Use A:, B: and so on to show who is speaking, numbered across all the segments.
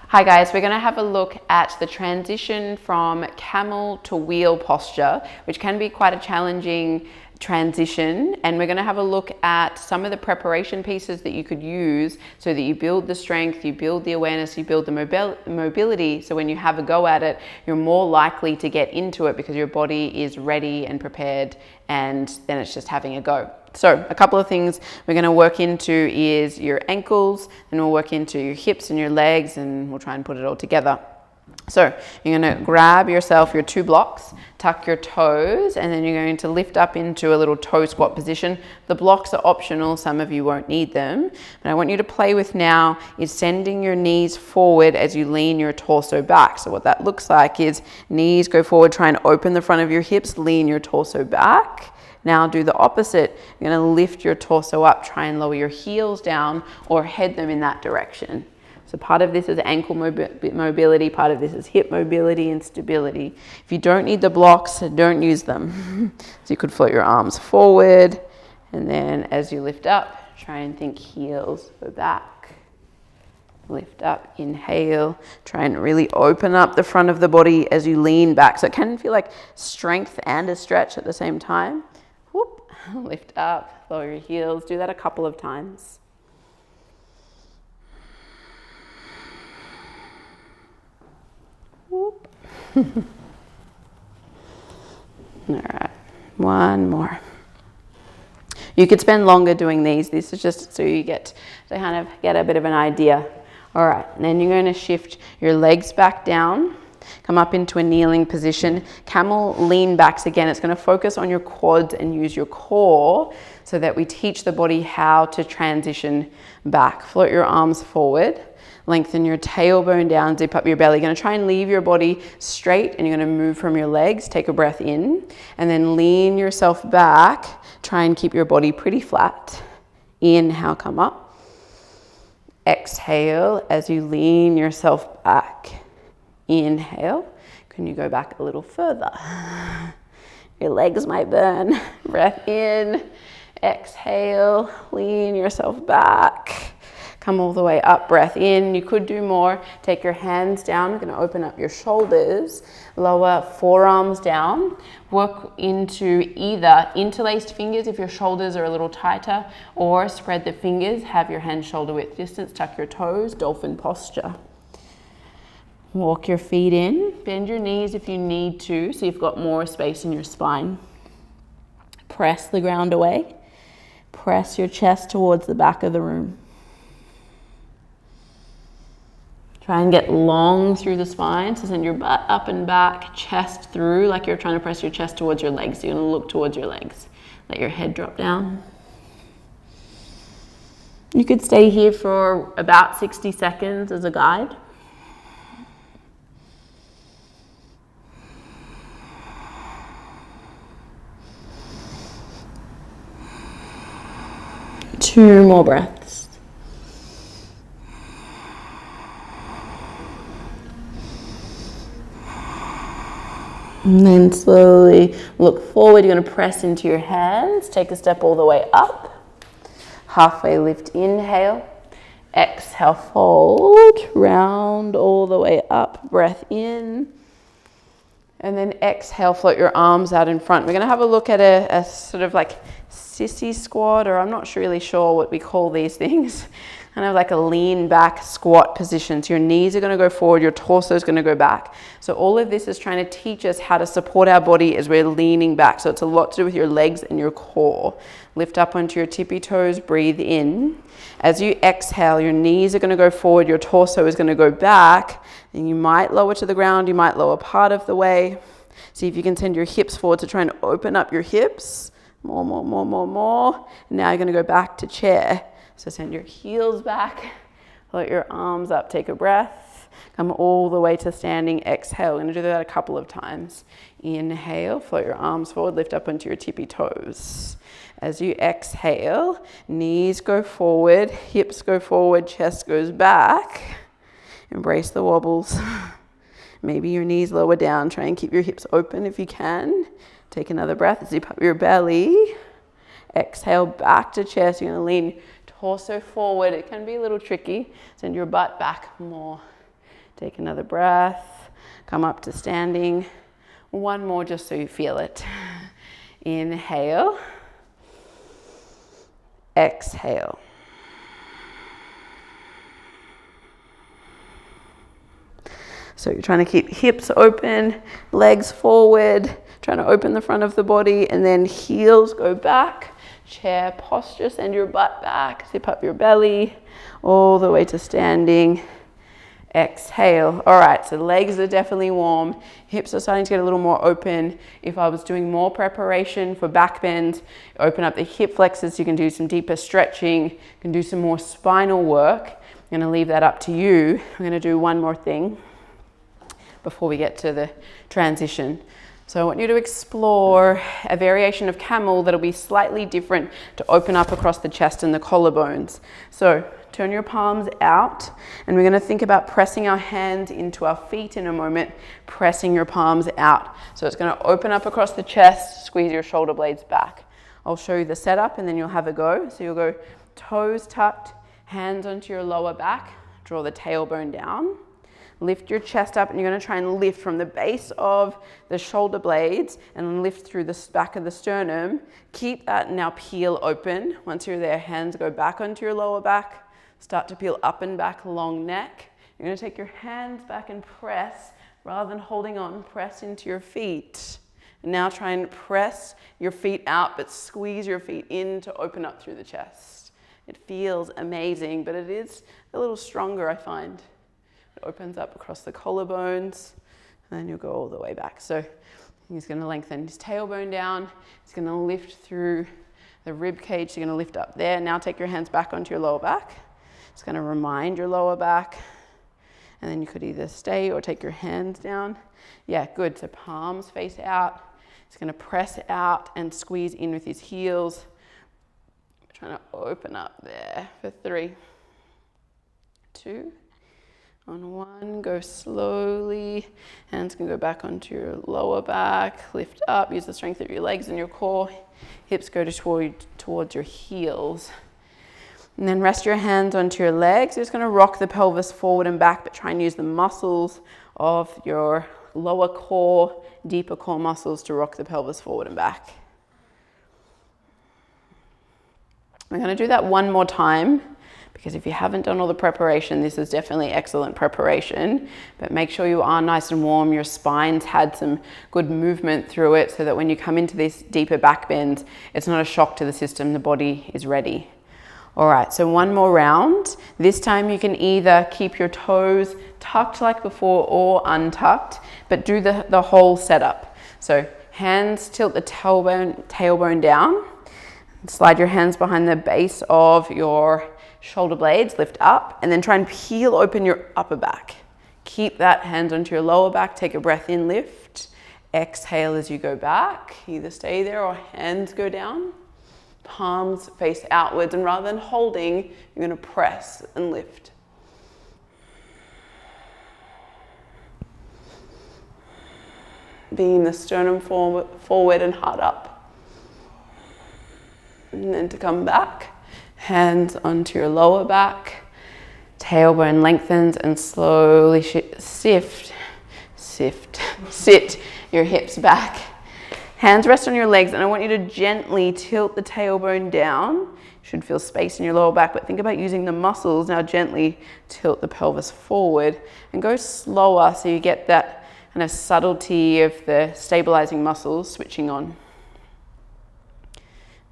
A: Hi guys, we're going to have a look at the transition from camel to wheel posture, which can be quite a challenging transition, and we're going to have a look at some of the preparation pieces that you could use so that you build the strength, you build the awareness, you build the mobility, so when you have a go at it, you're more likely to get into it because your body is ready and prepared, and then it's just having a go. So a couple of things we're going to work into is your ankles, and we'll work into your hips and your legs, and we'll try and put it all together. So you're going to grab yourself your 2 blocks, tuck your toes, and then you're going to lift up into a little toe squat position. The blocks are optional, some of you won't need them, but I want you to play with now is sending your knees forward as you lean your torso back. So what that looks like is knees go forward, try and open the front of your hips, lean your torso back. Now do the opposite. You're going to lift your torso up, try and lower your heels down or head them in that direction. So part of this is ankle mobility, part of this is hip mobility and stability. If you don't need the blocks, don't use them. So you could float your arms forward, and then as you lift up, try and think heels go back. Lift up, inhale, try and really open up the front of the body as you lean back. So it can feel like strength and a stretch at the same time. Whoop, lift up, lower your heels. Do that a couple of times. Whoop. All right, one more. You could spend longer doing these. This is just so you get to kind of get a bit of an idea. All right, and then you're going to shift your legs back down. Come up into a kneeling position. Camel lean backs again. It's going to focus on your quads and use your core so that we teach the body how to transition back. Float your arms forward. Lengthen your tailbone down, zip up your belly. You're going to try and leave your body straight, and you're going to move from your legs. Take a breath in and then lean yourself back. Try and keep your body pretty flat. Inhale, come up. Exhale as you lean yourself back. Inhale. Can you go back a little further? Your legs might burn. Breath in. Exhale. Lean yourself back. Come all the way up, breath in. You could do more. Take your hands down. You're going to open up your shoulders. Lower forearms down. Work into either interlaced fingers if your shoulders are a little tighter, or spread the fingers. Have your hands shoulder width distance. Tuck your toes. Dolphin posture. Walk your feet in. Bend your knees if you need to, so you've got more space in your spine. Press the ground away. Press your chest towards the back of the room. Try and get long through the spine, so send your butt up and back, chest through, like you're trying to press your chest towards your legs. So you're going to look towards your legs. Let your head drop down. You could stay here for about 60 seconds as a guide. Two more breaths. And then slowly look forward. You're going to press into your hands. Take a step all the way up. Halfway lift, inhale. Exhale, fold. Round all the way up. Breath in. And then exhale, float your arms out in front. We're going to have a look at a sort of like sissy squat, or I'm not really sure what we call these things. Kind of like a lean back squat position. So your knees are going to go forward, your torso is going to go back. So all of this is trying to teach us how to support our body as we're leaning back. So it's a lot to do with your legs and your core. Lift up onto your tippy toes, breathe in. As you exhale, your knees are going to go forward, your torso is going to go back, and you might lower to the ground, you might lower part of the way. See if you can send your hips forward to try and open up your hips. More. And now you're going to go back to chair. So send your heels back, float your arms up, take a breath, come all the way to standing, exhale. We're going to do that a couple of times. Inhale, float your arms forward, lift up onto your tippy toes. As you exhale, knees go forward, hips go forward, chest goes back. Embrace the wobbles. Maybe your knees lower down, try and keep your hips open if you can. Take another breath, zip up your belly. Exhale, back to chest. You're going to lean torso forward. It can be a little tricky. Send your butt back more. Take another breath. Come up to standing. One more just so you feel it. Inhale. Exhale. So you're trying to keep hips open, legs forward, trying to open the front of the body, and then heels go back. Chair posture, send your butt back, zip up your belly, all the way to standing. Exhale. All right, so legs are definitely warm. Hips are starting to get a little more open. If I was doing more preparation for back bend, open up the hip flexors. You can do some deeper stretching. You can do some more spinal work. I'm gonna leave that up to you. I'm gonna do one more thing before we get to the transition. So I want you to explore a variation of camel that'll be slightly different to open up across the chest and the collarbones. So turn your palms out, and we're gonna think about pressing our hands into our feet in a moment, pressing your palms out. So it's gonna open up across the chest, squeeze your shoulder blades back. I'll show you the setup and then you'll have a go. So you'll go toes tucked, hands onto your lower back, draw the tailbone down. Lift your chest up, and you're going to try and lift from the base of the shoulder blades and lift through the back of the sternum. Keep that, now peel open. Once you're there, hands go back onto your lower back. Start to peel up and back, long neck. You're going to take your hands back and press, rather than holding on, press into your feet. And now try and press your feet out, but squeeze your feet in to open up through the chest. It feels amazing, but it is a little stronger, I find. It opens up across the collarbones, and then you'll go all the way back. So he's going to lengthen his tailbone down. He's going to lift through the rib cage. So you're going to lift up there. Now take your hands back onto your lower back. It's going to remind your lower back. And then you could either stay or take your hands down. Yeah, good. So palms face out. He's going to press out and squeeze in with his heels. We're trying to open up there for 3, 2, on 1, go slowly. Hands can go back onto your lower back. Lift up, use the strength of your legs and your core. Hips go towards your heels. And then rest your hands onto your legs. You're just gonna rock the pelvis forward and back, but try and use the muscles of your lower core, deeper core muscles to rock the pelvis forward and back. We're gonna do that one more time, because if you haven't done all the preparation, this is definitely excellent preparation, but make sure you are nice and warm. Your spine's had some good movement through it so that when you come into these deeper back bends, it's not a shock to the system, the body is ready. All right, so one more round. This time you can either keep your toes tucked like before or untucked, but do the whole setup. So hands tilt the tailbone down, slide your hands behind the base of your shoulder blades, lift up, and then try and peel open your upper back. Keep that, hands onto your lower back, take a breath in, lift. Exhale as you go back, either stay there or hands go down. Palms face outwards, and rather than holding, you're gonna press and lift. Beam the sternum forward and heart up. And then to come back, hands onto your lower back, tailbone lengthens, and slowly sit your hips back. Hands rest on your legs, and I want you to gently tilt the tailbone down. You should feel space in your lower back, but think about using the muscles. Now gently tilt the pelvis forward and go slower so you get that kind of subtlety of the stabilizing muscles switching on.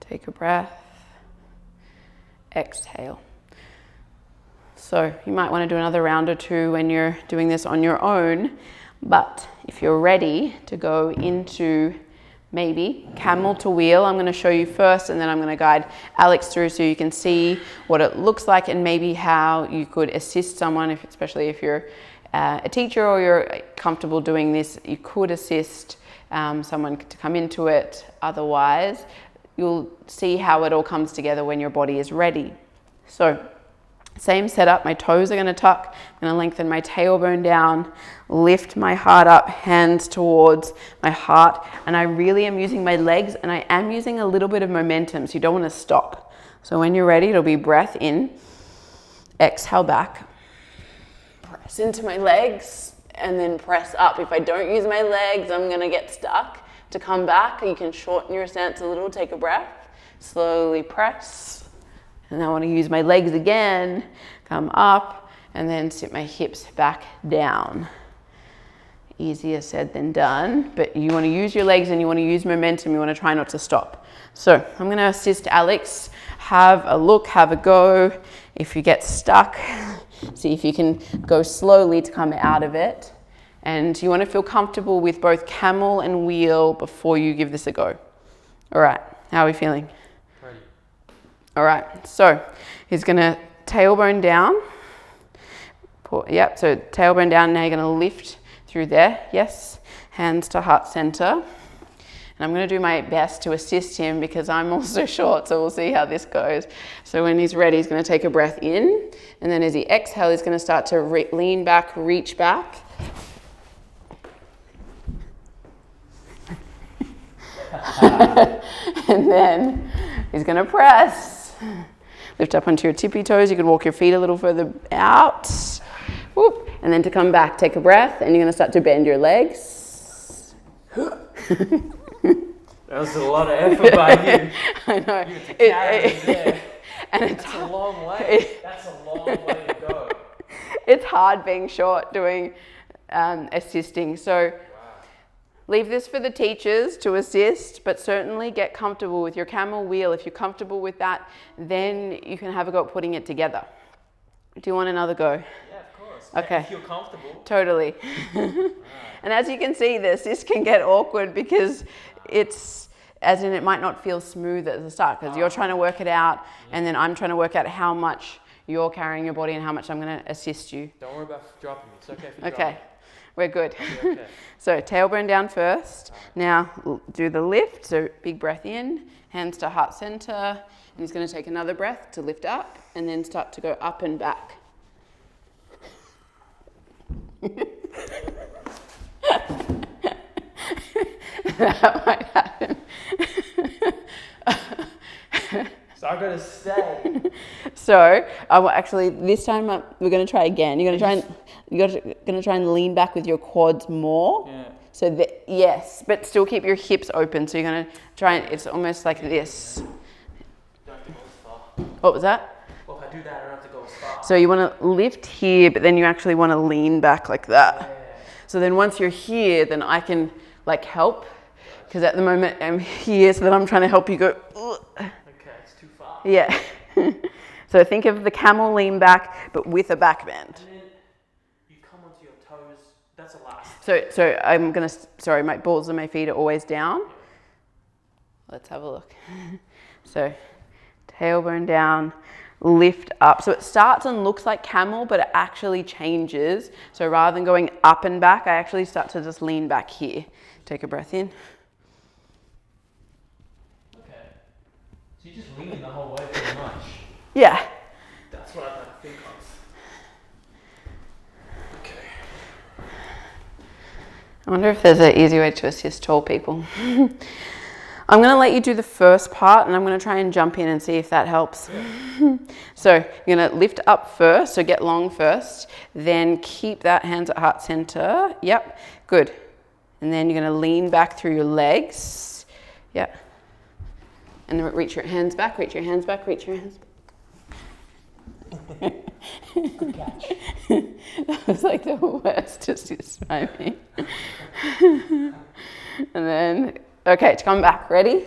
A: Take a breath. Exhale. So you might want to do another round or two when you're doing this on your own, but if you're ready to go into maybe camel to wheel, I'm going to show you first, and then I'm going to guide Alex through so you can see what it looks like and maybe how you could assist someone, especially if you're a teacher or you're comfortable doing this. You could assist someone to come into it. Otherwise, you'll see how it all comes together when your body is ready. So same setup, my toes are going to tuck. I'm going to lengthen my tailbone down, lift my heart up, hands towards my heart, and I really am using my legs, and I am using a little bit of momentum, so you don't want to stop. So when you're ready, it'll be breath in, exhale back, press into my legs and then press up. If I don't use my legs, I'm gonna get stuck. To come back, you can shorten your stance a little, take a breath, slowly press. And I wanna use my legs again, come up, and then sit my hips back down. Easier said than done, but you wanna use your legs and you wanna use momentum, you wanna try not to stop. So I'm gonna assist Alex, have a look, have a go. If you get stuck, see if you can go slowly to come out of it. And you want to feel comfortable with both camel and wheel before you give this a go. All right, how are we feeling?
B: Ready.
A: All right, so he's gonna tailbone down. Yep, so tailbone down, now you're gonna lift through there. Yes, hands to heart center. And I'm gonna do my best to assist him because I'm also short, so we'll see how this goes. So when he's ready, he's gonna take a breath in, and then as he exhales, he's gonna start to lean back, reach back. And then he's gonna press. Lift up onto your tippy toes. You could walk your feet a little further out. Whoop. And then to come back, take a breath, and you're gonna start to bend your legs.
B: That was a lot of effort by you.
A: I know.
B: You had to carry it there.
A: And
B: That's a long way. That's a long way to go.
A: It's hard being short doing assisting. So leave this for the teachers to assist, but certainly get comfortable with your camel wheel. If you're comfortable with that, then you can have a go at putting it together. Do you want another go?
B: Yeah, of course.
A: Okay.
B: If you're comfortable.
A: Totally. And as you can see, this can get awkward because it's, as in it might not feel smooth at the start because you're trying to work it out, and then I'm trying to work out how much you're carrying your body and how much I'm going to assist you.
B: Don't worry about dropping me. It's okay if you drop
A: Okay.
B: me.
A: We're good.
B: Okay.
A: So tailbone down first. Now do the lift. So big breath in, hands to heart center. And he's going to take another breath to lift up and then start to go up and back. That might happen.
B: So I gotta stay.
A: So actually this time we're going to try again. You're going to try and lean back with your quads more.
B: Yeah.
A: So yes, but still keep your hips open. So you're going to try and it's almost like this.
B: Don't have to go as far.
A: What was that?
B: Well, if I do that, I don't have to go as far.
A: So you want to lift here, but then you actually want to lean back like that.
B: Yeah.
A: So then once you're here, then I can like help. Because at the moment I'm here, so that I'm trying to help you go. Ugh.
B: Okay, it's too far.
A: Yeah. So think of the camel lean back, but with a back bend.
B: And then you come onto your toes. That's a last.
A: So I'm going to, sorry, my balls and my feet are always down.
B: Yeah.
A: Let's have a look. So tailbone down, lift up. So it starts and looks like camel, but it actually changes. So rather than going up and back, I actually start to just lean back here. Take a breath in.
B: Okay. So you're just leaning the whole way pretty much.
A: Yeah.
B: That's what I gotta think of. Okay.
A: I wonder if there's an easy way to assist tall people. I'm going to let you do the first part and I'm going to try and jump in and see if that helps. Yeah. So you're going to lift up first, so get long first, then keep that hands at heart center. Yep, good. And then you're going to lean back through your legs. Yep. And then reach your hands back, reach your hands back, reach your hands back.
B: Good catch.
A: That was like the worst assist by me. And then, okay, to come back. Ready?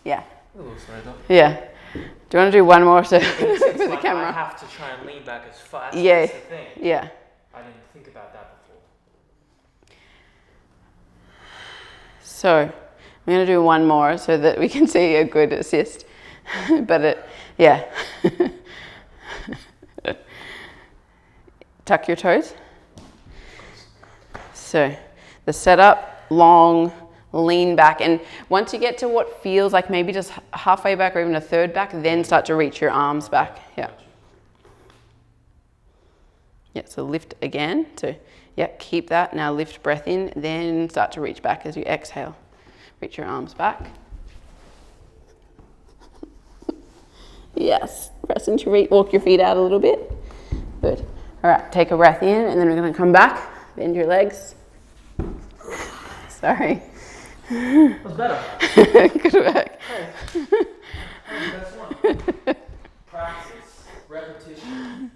A: Yeah.
B: It looks right up.
A: Yeah. Do you want to do one more so
B: It's
A: for the
B: like
A: camera?
B: I have to try and lean back as far.
A: Yeah.
B: That's the thing.
A: Yeah.
B: I didn't think about that before.
A: So I'm going to do one more so that we can see a good assist. But yeah. Tuck your toes. So the setup, long, lean back. And once you get to what feels like maybe just halfway back or even a third back, then start to reach your arms back. Yeah. Yeah, so lift again. So yeah, keep that. Now lift breath in, then start to reach back as you exhale. Reach your arms back. Yes, press into reach, walk your feet out a little bit. Good. All right, take a breath in and then we're gonna come back, bend your legs. Sorry.
B: That was better.
A: Good work.
B: That's one. Practice, repetition.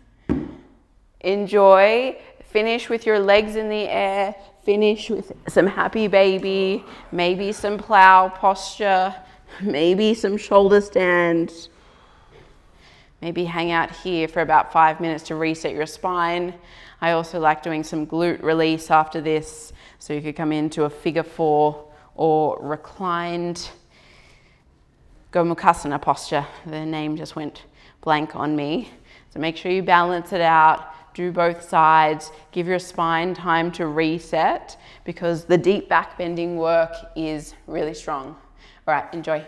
A: Enjoy. Finish with your legs in the air. Finish with some happy baby, maybe some plow posture, maybe some shoulder stand. Maybe hang out here for about 5 minutes to reset your spine. I also like doing some glute release after this. So you could come into a figure 4 or reclined Gomukhasana posture. The name just went blank on me. So make sure you balance it out. Do both sides. Give your spine time to reset because the deep back bending work is really strong. All right, enjoy.